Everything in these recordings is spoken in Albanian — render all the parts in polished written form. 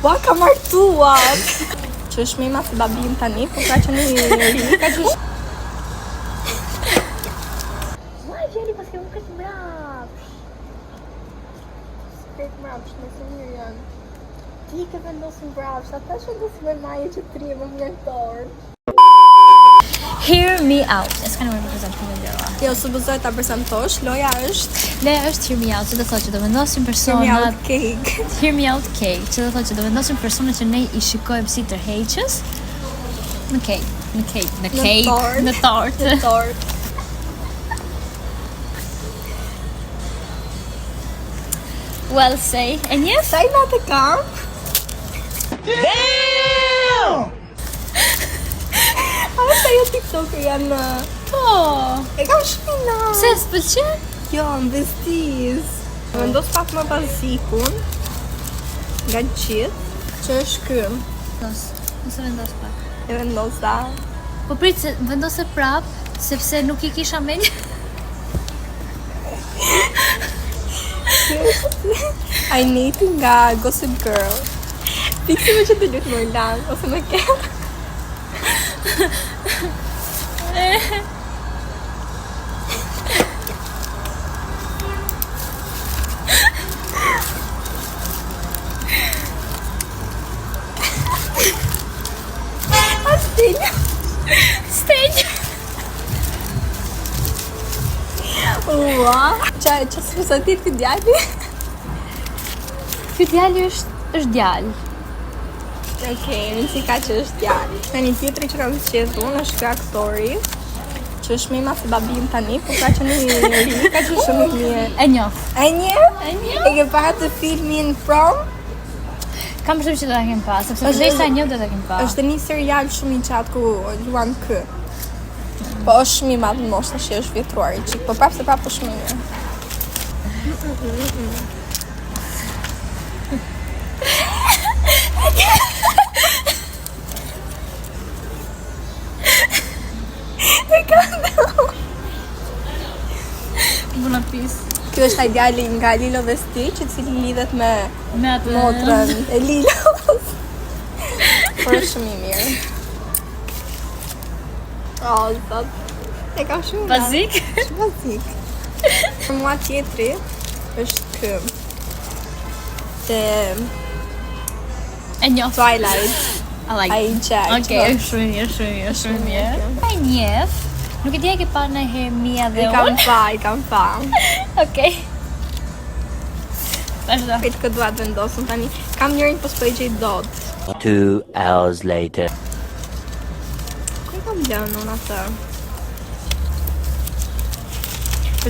Ua, ka martuar! Që është mima se babim tani, po pra që një ri, ka që është... Ua, Gjeli, pas ke më këtë mrapsh. Këtë mrapsh, nëse mirë janë. Ti ke vendosin mrapsh, ata që ndosë me maje që tri më mjërtorë. Hear me out. E s'ka në më prezent këtë videoa. Jo, së bëzoj ta prezentosh, loja është... Leja është hear me out, që do thotë që do vendosim Hear me personat... out cake. Hear me out cake, që do thotë që do vendosim personat që ne i shikojmë si tërheqës në cake, në tort. Në tort. Well, say, e njeh? Sa i natë kam? A sa jo TikToker janë... Po. E kam shpina. Pse s'pëlqen? Jo, më vestiz. Vendos pak më bazikun. Nga gjithë. Që është ky. Nëse vendos pak. E vendosa. Po prit se vendose prap, sepse nuk i kisha menjë. I need nga Gossip Girl. Fiksi me që të lutë më lang, ose me ke. Stegno. Ua, që s'u sa ti këtë djali? Ky djali është djalë. Okej, në si ka që është djali. Në një tjetëri që kam zqedhë unë është kjo aktori, që është mima se babim tani, po pra që një ri, ka që shumë i mirë. E njoh. E një? E ke parë të filmin Prom? Kam përshtypjen që do ta kem pas, sepse përveç sa e njoh do ta kem pas. Është një serial shumë i gjatë ku luan kë. Po është shumë i madh në moshë, tash është vjetruar i çik, po prapë se prapë është shumë i mirë. Buna pis. Kjo është ai djali nga Lilo dhe Stitch, i cili lidhet me atë motrën e Lilos. Por është shumë i mirë. Oh, zot. E kam shumë Bazik? Shumë bazik. Për mua tjetri është kë. Te E njoh. Twilight. I like. Ai Jack. Okej, është shumë mirë. E njeh. Nuk e di e ke parë ndonjëherë Mia dhe I kam pa. Okej. Vazhdo. Këtë këtë duat vendosën tani. Kam njërin po s'po i gjej dot. 2 hours later. Ku e kam lënë unë atë?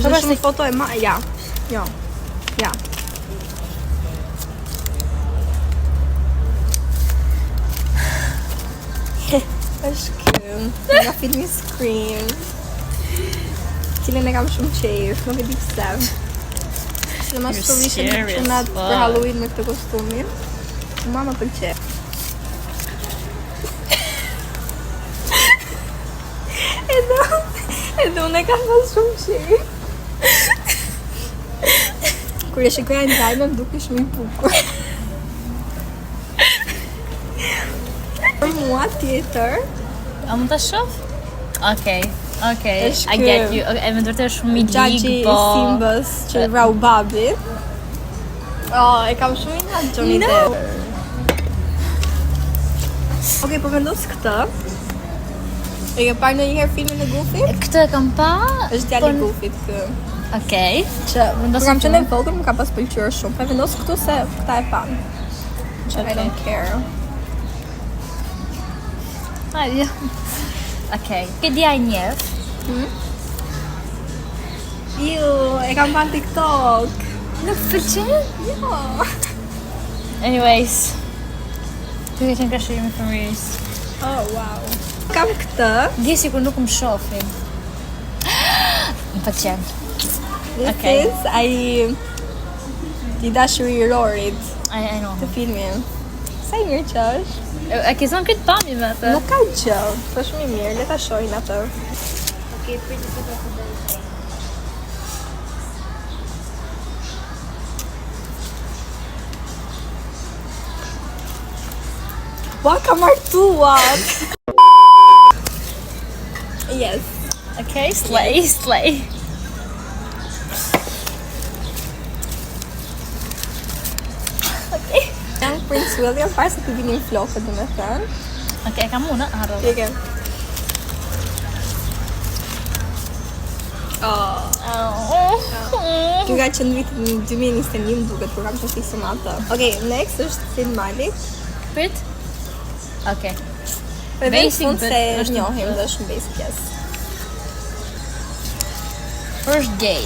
është shumë foto e ma... Ja. Jo. Ja. është kë. Nga filmi Scream. Cilën e kam shumë qejf, nuk e di pse. Në mas të vishën qënat për Halloween me këtë kostumin. Mua më pëlqej. Edhe unë e kam pas shumë qejf. Kur e shikoja në dajme më duke shumë i bukur. Për mua tjetër. A mund ta shoh? Okej. I get you. E më vërtet shumë i Gjaxhi po. Simbës që vrau babi. Oh, e kam shumë i natë Johnny Depp. Okej, po vendos këtë. E ke parë ndonjëherë filmin e Goofy? Këtë e kam pa. Është djali i Goofyt kë. Okej. Që kur kam qenë e vogël më ka pas pëlqyer shumë. Po vendos këtu se këta e pan. I don't care. Hajde. Okej. Ke dia i njeh? Ju, e kam pa në TikTok. Nuk pëlqen? Jo. Anyways. Ty ke qenë krashërimi fëmijës. Oh, wow. Kam këtë. Di sikur nuk më shohin. Më pëlqen. This is ai i dashuri i Rorit I know. të filmin. Sa i mirë që është. A ke zonë këtë pami me atë? Nuk ka gjë, po shumë i mirë, le ta shohin atë. Okej, prit të të Ua, ka martuat! Yes. Okay, slay. Young Prince William, parë se të vinin flokët, dhe me thënë. Okay, e kam unë, harro. Ike. Kjo ka qenë vitin 2021 duket, kur kam të fiksën atë. Okej, next është Sin Malik. Prit? Okay. Për dhe në Basic, fund but se është njohim dhe është në basic, yes. First gay.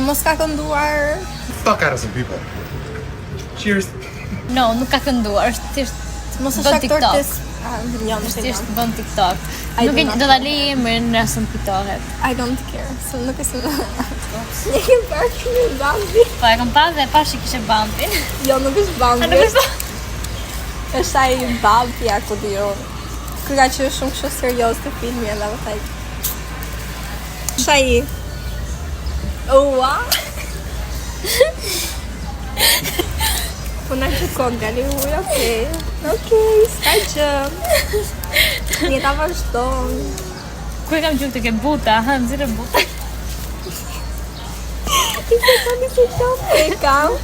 Mos ka kënduar... Fuck out of some people. Cheers. No, nuk ka kënduar, është thjesht Mos është bën aktor TikTok. të... Jo, nuk e Thjesht jam. bën TikTok. I Nuk do e not do ta lej emrin në rastin pitohet. I don't care, so nuk e se... Një kemë parë këmë Bambi. Po e kam parë dhe pash që kishe bumpin. Jo, nuk është Bambi. Nuk është. Është ai Bambi, ako di unë. Kër ka që është shumë kështë serios të filmi, edhe më thaj. është ai... Ua! Po na që konë gali uj, okej. Okej, s'ka që... Njeta vazhdojnë. Ku e kam gjuhë të ke buta, ha, nëzire buta. I se tani se qope e kam.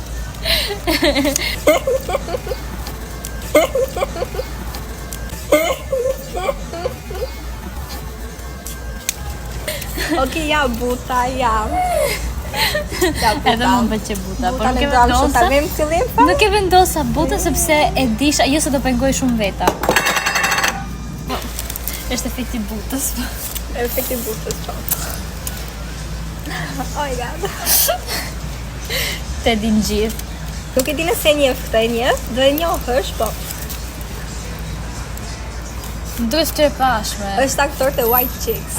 Okej, ja, buta, ja. Edhe më pëlqej buta, por nuk e Ta vendosa. vem fillim pa? Nuk e vendosa buta sepse e disha, jo se do pengoj shumë veta. Është efekti butës. Efekti butës, po. Oh my god. Te din gjithë. Nuk e di nëse njeh këtë e njeh, do e njohësh, po. Duhet të e pashme. Është aktor të White Chicks.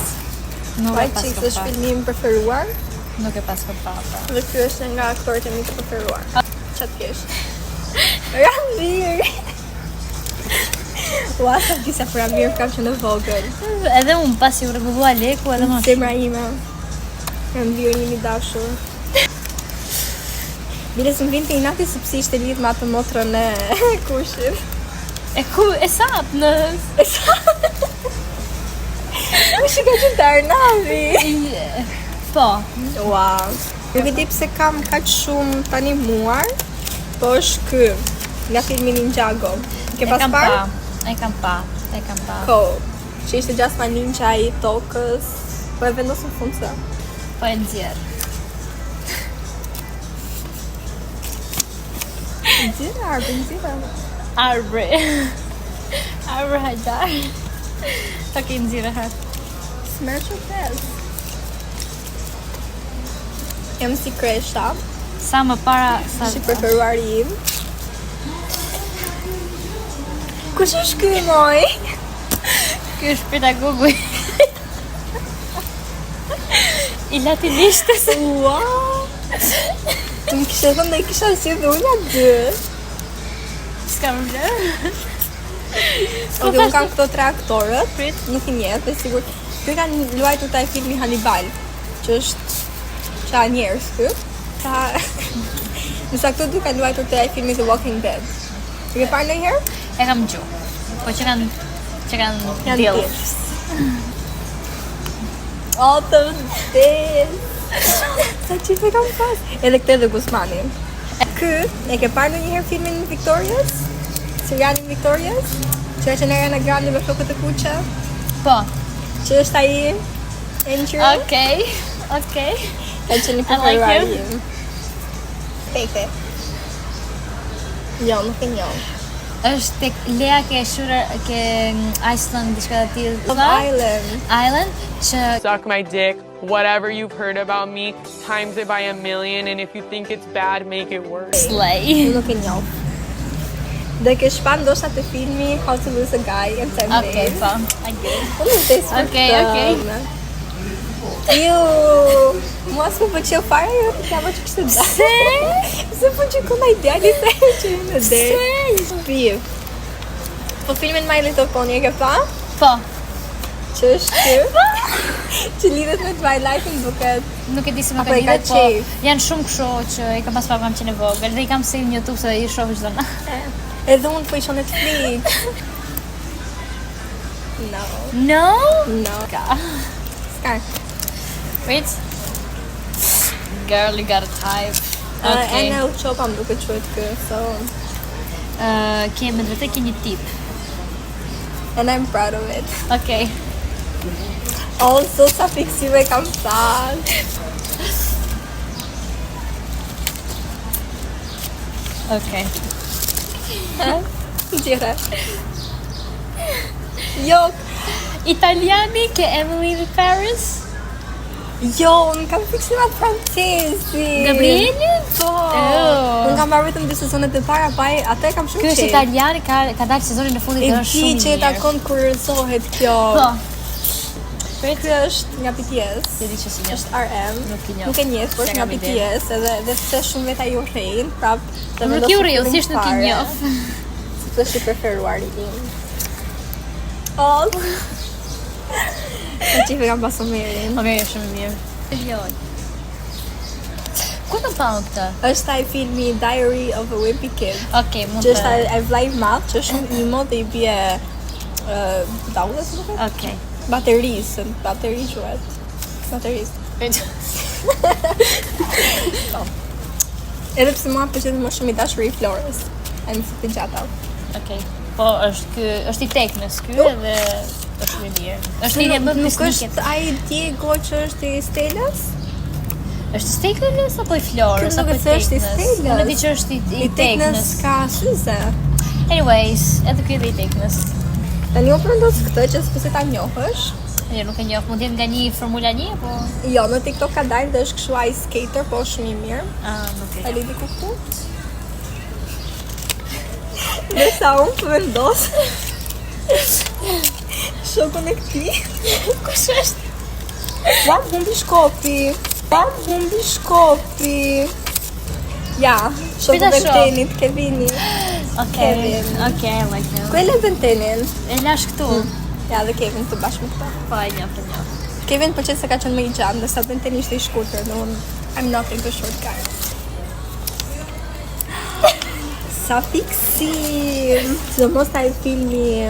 Nuk e White pas Chicks kom është pa. filmi im preferuar Nuk e pas kom pa. dhe ky është nga aktorët e mi të preferuar. Çfarë kesh? Randir. Ua, sa disa për Randir kam që në vogël. Edhe unë pasi u rregullua leku edhe më. Zemra ime. Randir një mi dashur. Bile së më vinte i nati se psi ishte lidh me atë motrën e kushit. E ku e sapnës. Kushi ka qenë të Arnavi. Po. Wow. Nuk e di pse kam kaq shumë të animuar, po është ky, nga filmi Ninjago. Ke pas parë? E kam pa. Ko, që ishte Jasmine Ninja i tokës, po e vendosën fund se. Po e nxjerr. Nxira. Arbre. Arbre Hajdar. Okej, nxjerr ha. Smerë që pes. Jam si Kresha, Sa më para sa është i preferuari im. Kush është ky moj? ky është pedagogu i latinistës. Wow! Të më kishe thënë dhe i kisha si dhe unë aty. S'kam vlerë. Ok, unë kam këto tre aktorët, Prit. nuk i njetë, dhe sigur. Ky kanë luajtur taj filmi Hannibal, që është qa njerës ky. Nësa këto dy kanë luajtur taj filmi The Walking Dead. E ke parë ndonjëherë? E kam gjuhë. Po që kanë Janë deal. tips. O, të vdes! Sa qife kam pas? Edhe këte dhe Guzmani. Ky, e ke parë ndonjëherë filmin Victorious? Serialin Victorious? Që ka qenë Ariana Grande me flokët e kuqe? Po. Që është ai Andrew? Okej. Ka qenë i I like preferuari him. im. Peke. Jo, nuk e njoh. Është tek Lea ke shurë ke Iceland diçka të tillë. Love Island. Island që Suck my dick, whatever you've heard about me, times it by a million, and if you think it's bad, make it worse. slay. Nuk e njoh. Dhe ke shpa ndoshta të filmi How to Lose a Guy in 10 Okej, Days. po. I get it. Unë nuk të Okej. Ju, mua s'më pëlqeu fare jo të kama që kështë da. Se po që kuna ideali të që në dhe. Piv. Po filmin My Little Pony e ke pa? Po. Që është ky? Që lidhet me Twilight-in duket. Nuk e di si më Apo ka e ka lidhet, po qejf? janë shumë kështu që i kam pas pa kam qenë vogël dhe i kam se në YouTube se i shoh çdo natë. Edhe unë po isha Netflix. No. No? No. Ska. Wait. Girl, you got a type. Okay. Ene u qopa më duke quhet kë, so... Kemi me drejtë një tip. And I'm proud of it. Okay. Also, sa fiksive kam thas. Okay. Tjera. Jo, Italiani ke Emily in Paris? jo, unë kam fiksivat francezi. Gabrieli? Po. Oh. Unë kam marrë vetëm 2 sezonet e para, atë kam shumë Ky është qejf. italiani, ka dalë sezonin e fundit E dhe është di shumë që i e mirë. takon kur rëzohet kjo. Po. Ky është nga BTS. Se di që si një. Është RM. Nuk i njoh. Nuk e njeh, por Se është nga kam ide. BTS edhe pse shumë veta ju rrin, prap të Nuk i urrej, thjesht nuk i njoh. Sepse është i preferuari im. Oh. Në qife kam pasu mirin. Okej, është shumë i mirë. Joj. Ku të pao këtë? Është ai filmi Diary of a Wimpy Kid. Okej, mund Që të... është ai vllai i madh që është shumë emo dhe i bie daulles nuk e? Okej. Baterisë quhet. Baterisë. Edhe pse mua pëlqen më shumë i dashuri i Flores. Ai më futi gjata. Okej. Po, është i teknës ky edhe është shumë i mirë. Është lidhje më Nuk pesniket. është ai Diego që është i Stelës? Është i teknës apo i Florës Nuk apo e i se është i teknës? Stelës. Unë di që është i teknës. ka syze. Anyways, edhe ky edhe i teknës. Tani unë përndos këtë që s'po se ta njohësh. Jo, nuk e njoh. Mund të jetë nga një Formula 1 apo? Jo, në TikTok ka dalë dhe është kështu ai skater, po shumë i mirë. Nuk e A njoh. lidi ku këtu? Ndërsa unë përvendos shokun e këtij. Kush është? Pam humbi shkopi. Ja, shoku Pita e shok. tenit, Kevini. Okej, Kevin. I like him. Ku e lëndën tenin? E lash këtu. Ja, dhe Kevin të bashkë me këta. Po, e njoh. Kevin po qenë se ka qenë më i gjatë, dhe sa bën teni ishte i shkurtër, dhe unë I'm not into short guys. Sa fiksim! Sidomos ai filmi,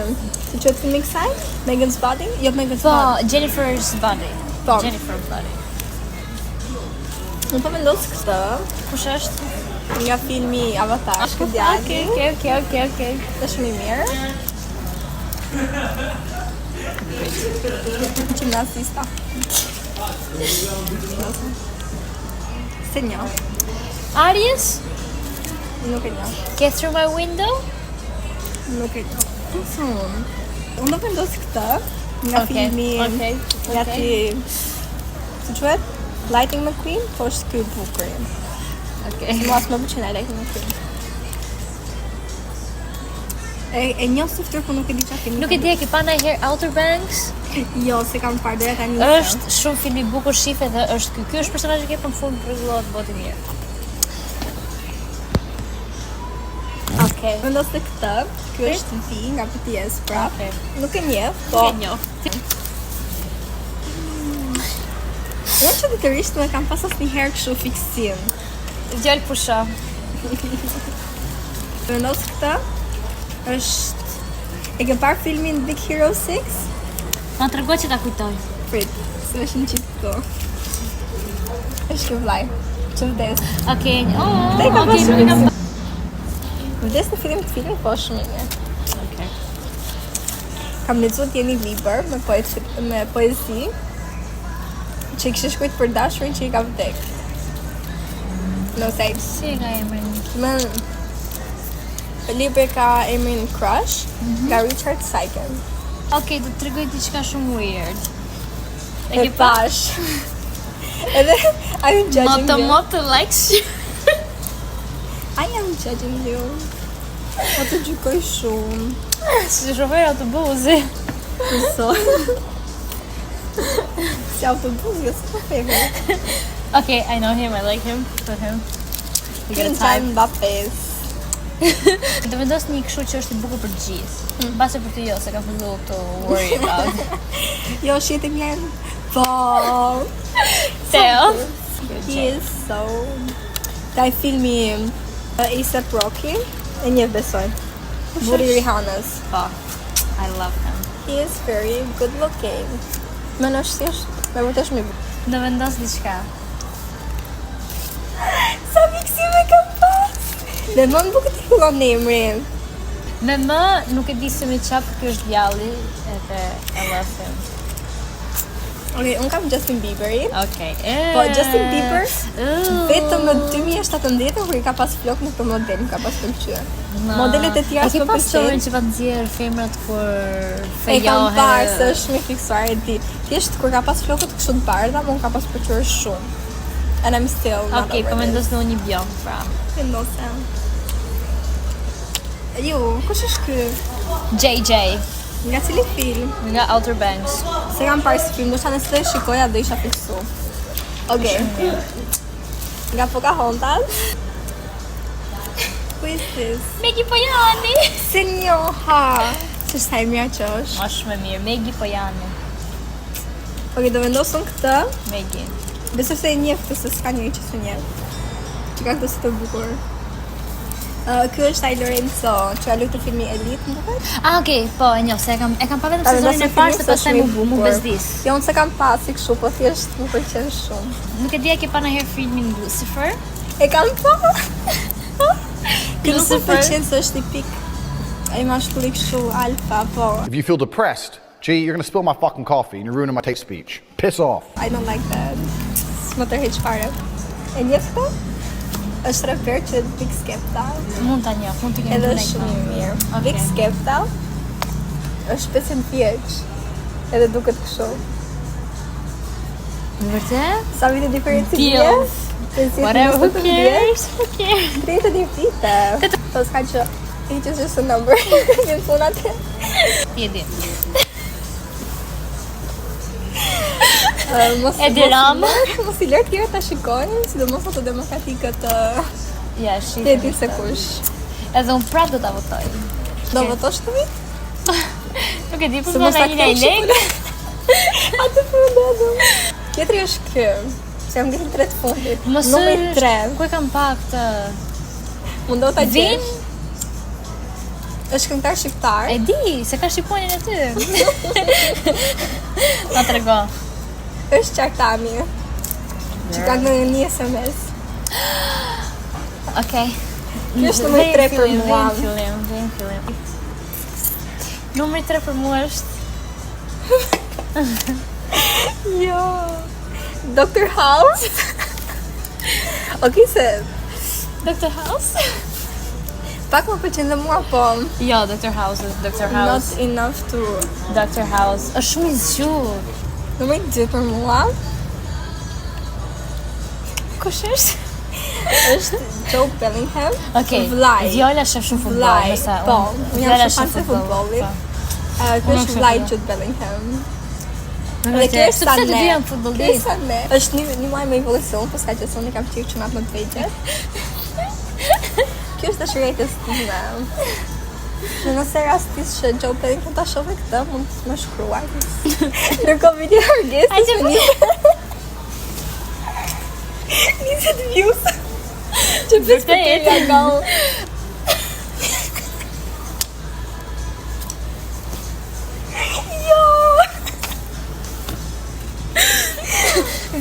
si quhet filmi kësaj? Megan's Body? Jo, Megan's Po, Body. Jennifer's Body. Po. Jennifer's Body. Unë po vendos këtë Kush është? nga filmi Avatar, ky djali. Okej. Është shumë i mirë. Gimnazista. Se njoh. Aries? Nuk e njoh. Get Through My Window? Nuk e njoh. Unë do vendos këtë nga filmi nga ti si quhet? Lightning McQueen, po është ky bukur. Okej. Mua s'më pëlqen ai Lightning McQueen. E njoh si fytyrë, po nuk e di çfarë filmi. Nuk e di, e ke pa ndonjëherë Outer Banks? Jo, se kam parë deri tani. Është shumë film i bukur, shife dhe është ky. Ky është personazhi që ke në fund rregullohet botë mirë. Okej. Vendos të këtë. Ky është Vi nga BTS prap. Okej. Nuk e njeh, po. E njoh. Unë që detyrishtë me kam pas asnjëherë kështu fiksim. Djalë pusha. Vendos këtë. Është e ke parë filmin Big Hero 6? Ma tregoj që ta kujtoj. Prit, se është një qitë këto. Është kjo vllai. Që vdes. Okej. Te ka Okej, pasur nuk e kam. Vdes në film të filmin, po shumë i mirë. Okej. Kam lexuar një libër me poezi që kishte shkruar për dashurin që i ka vdekur. No thanks. Si nga emrin? Më libri ka emrin Crush nga Richard Saiken. Okej, do të tregoj diçka shumë weird. E ke pash. Edhe I'm judging you. Moto likes you. I am judging you. O të gjykoj shumë. Si shofer autobusi. So. Si autobus, jo s'po feve. Okay, I know him, I like him. Put him. You get a Time time. Mbappé's. Do vendos një kështu që është i bukur për gjithë. Mbase për ty jo, se kam filluar to worry about. Jo, shit e mirë. Po. Theo. He is so... Taj filmi A$AP Rocky, e një besoj. Burri i Rihanës. Po. I love him. He is very good looking. Më në thjesht, me vërtet shumë i bukur. Do vendos diçka. Sa fiksime kam pas. Dhe më bukur ti fillon emrin. Me më nuk e di se me çap ky është djalli, edhe I love him. Okej, unë kam Justin Bieberi. Okej. Po Justin Bieber vetëm në 2017 kur I ka pas flok në këtë model, më ka pas pëlqyer. Modelet e tjera s'më pëlqejnë. Ke pasur që pa nxjerr femrat kur E kam fejohen. parë se është me fiksuar e di. Thjesht kur ka pas flokët kështu të bardha, më ka pas pëlqyer shumë. And I'm still not Okej, over po this. mendos në një bjong, pra. Vendose. Ju, kush është ky? JJ, Nga cili film? nga Outer Banks. Se kam parë si film, do të nëse të shikoja do isha fiksu. Okej. Nga Pocahontas. Who is this? Megi Pojani. Se njoha. Se sa e mira që është. Ma shumë e mirë, Megi Pojani. Okej, do vendosëm këtë. Megi. Besoj se e njeh këtë se s'ka njëri që s'e njeh. Që ka këtë si të bukur. Ky është Ai Lorenzo, që ka luajtur filmi Elite, më duket? Ah, okej, po, e njoh, se e kam pa vetëm sezonin e parë, se pastaj mu bezdis. Jo, unë se kam pasi kështu, po thjesht më pëlqen shumë. Nuk e di a ke pa ndonjëherë filmin Lucifer? E kam pa. Ky nuk më Lucifer? pëlqen se është tipik. Ai mashkulli kështu alfa, po. If you feel depressed, gee, you're gonna spill my fucking coffee and you're ruining my taste speech. Piss off. I don't like that. S'më tërheq fare. E njeh këtë? Është reper që Big Skepta. Mund ta njoh, mund t'i kemi Edhe të është shumë i mirë. Okej. Big Skepta është 15 vjeç. Edhe duket kështu. Në vërtet? Sa vite diferencë Deal. vje? Whatever, who cares? Who cares? 30 vite. Po s'ka që age is just a number. Një puna të. Ti e di. E di Rama. Mos I lër tjerë ta shikojnë, sidomos ato demokratikët Ja, shi. ti e di se kush. Edhe unë prap do ta votoj. Do votosh të vit? Nuk e di, po Se do mos ta ta një kesh lek. Atë fundadëm. Tjetri është ky. Se jam ngritur 3 fundit. Numri 3. Ku e kam pa këtë? Mundo ta Vin? gjesh. Është këngëtar shqiptar. E di, se ka shqiponin e ty. Ta trego. Është Qartami. Që ka në një SMS. Okej. Ky është numri 3 për mua. Vjen fillim. Numri 3 për mua është Jo. Dr. House. Okej, se Dr. House. pak më pëlqen dhe mua, po Jo, Dr. House është Dr. House. not enough to. Dr. House. Është shumë I zgjuar. Numri 2 për mua Kush është? është Joe Bellingham. Okej. Vllai. Viola shef shumë futboll, Vllai. nëse Po, unë- unë Viola jam shef shumë fan e futbollit. po. Ky Unë është shef vllai futboll. Jude Bellingham. Në Dhe vërtet, kjo është sepse të dy Sané. janë Kjo futbollistë. është Sané. Është një muaj më I vogël se unë, po s'ka që se unë I kam qejf çunat më të vejgjë. Kjo është dashurietës time. Në nëse rastisht që Joe Bellingham ta shohë këtë, mund të më shkruaj. Ndërkohë video Harges. Ai që 20 views. Që bëj Vërtet? këtë nga Jo.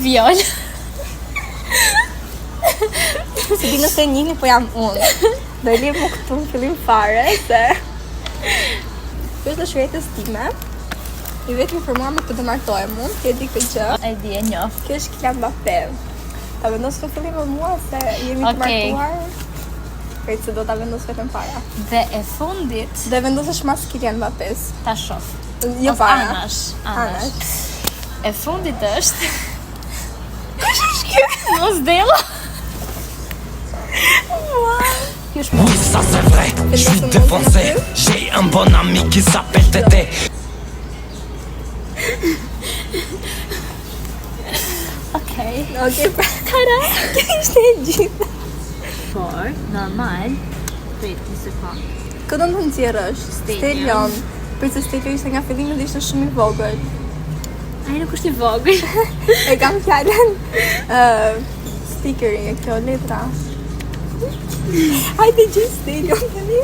Viola. Si di nëse njëni, po jam unë. Do e lirë mu këtu në fillim fare, se kjo është dashurietës time. I vetëm për mua me këtë do martohem unë, ti e di këtë gjë. E di, e njoh. Kjo është Kylian Mbappé. Ta vendos në fillim me mua se jemi të Okej. martuar. Krejtë se do ta vendos vetëm para. Dhe e fundit, Dhe vendosesh mas Kylian Mbappés. ta shoh. Jo Of para. Anash. Anash. E fundit është Mos Della. Ky është Ça c'est vrai, je suis défoncé. J'ai un bon ami qui s'appelle Tété. okej. Okej, pra. Kara. Kjo ishte e gjithë. Por, normal. Prit, një sekond. Këtë do të nxjerrësh? Stelion. Për se Stelion ishte nga fillimi dhe ishte shumë I vogël. Ai nuk është I vogël. E kam fjalën stickeri e kjo letra. Hajde gjej Stelion tani.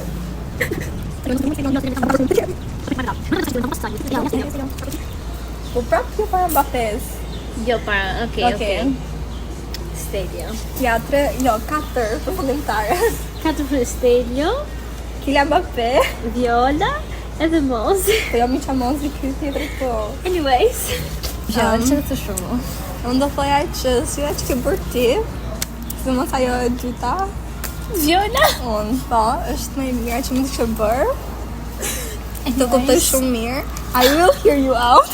Po prap kjo para Mbappes. Jo para, okay. Stelio. Ja, 4 përfundimtare. 4 për Stelio, Kylian Mbappé. Viola, edhe Mozi. Po jo Miqa Mozi ky tjetër këto. Anyways. Ja, çfarë të shumë. Unë do thoja që syja që ke bërë ti, se mos ajo e dyta. Viola? Unë, po, është më e mirë që më të kështë bërë. Do kuptoj shumë mirë. I will hear you out.